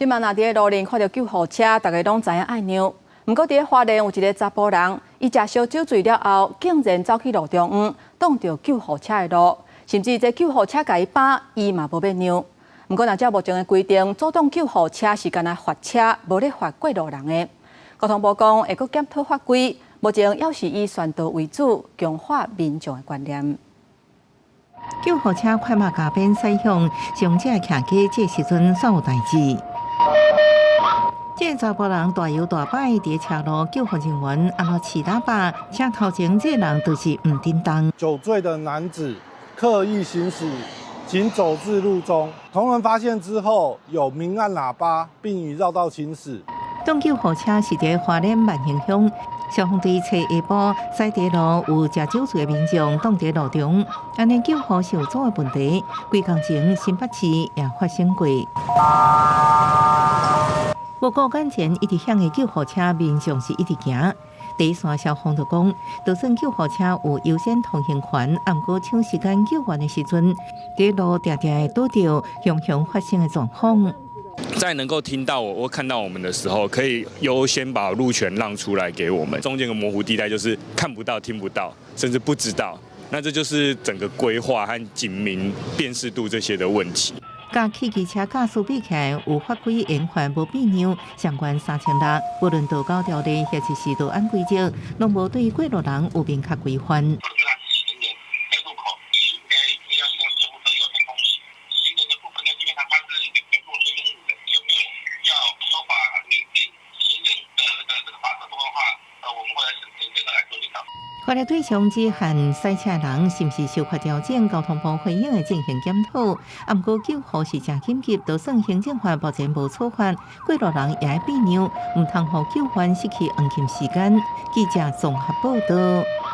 即嘛，若伫个路边看到救护车，大家拢知影爱让。不过伫个花莲有一个查甫人，伊食烧酒醉了后，竟然走去路中央，挡着救护车的路，甚至这救护车甲伊扒，伊嘛无要让。不过，若照目前的规定，阻挡救护车是干那罚车，无咧罚过路人的。交通部讲会阁检讨法规，目前要是以宣导为主，强化民众的观念。救护车快马加鞭驶向伤者徛过这时阵，煞有代志。这查甫人大摇大摆伫车路，救护人员按落起喇叭，车头前这人就是唔叮当。酒醉的男子刻意行驶行走至路中，同仁发现之后有明暗喇叭，并以绕道行驶。当救护车是伫花莲万兴乡。消防队找下晡，西地路有食酒醉的民众挡在路中，安尼救护受阻的问题，几工前新北市也发生过。不过眼前一直响的救护车，民众是一直行。第一线消防就讲，就算救护车有优先通行权，啊，不过抢时间救援的时阵，在路常常会拄到熊熊发生的状况。在能够听到我或看到我们的时候，可以优先把路权让出来给我们。中间的模糊地带就是看不到、听不到，甚至不知道。那这就是整个规划和警民辨识度这些的问题。甲汽机车驾驶比起来，有法规严宽无变样，相关3600，无论道交条例还是市道安规则，拢无对过路人有明确规范。法律对象只限赛车人是不是受法条件，交通部回应会进行检讨。啊，不过救护是正紧急，就算行政法目前无处罚，过路人也要避让，唔通互救援失去黄金时间。记者综合报道。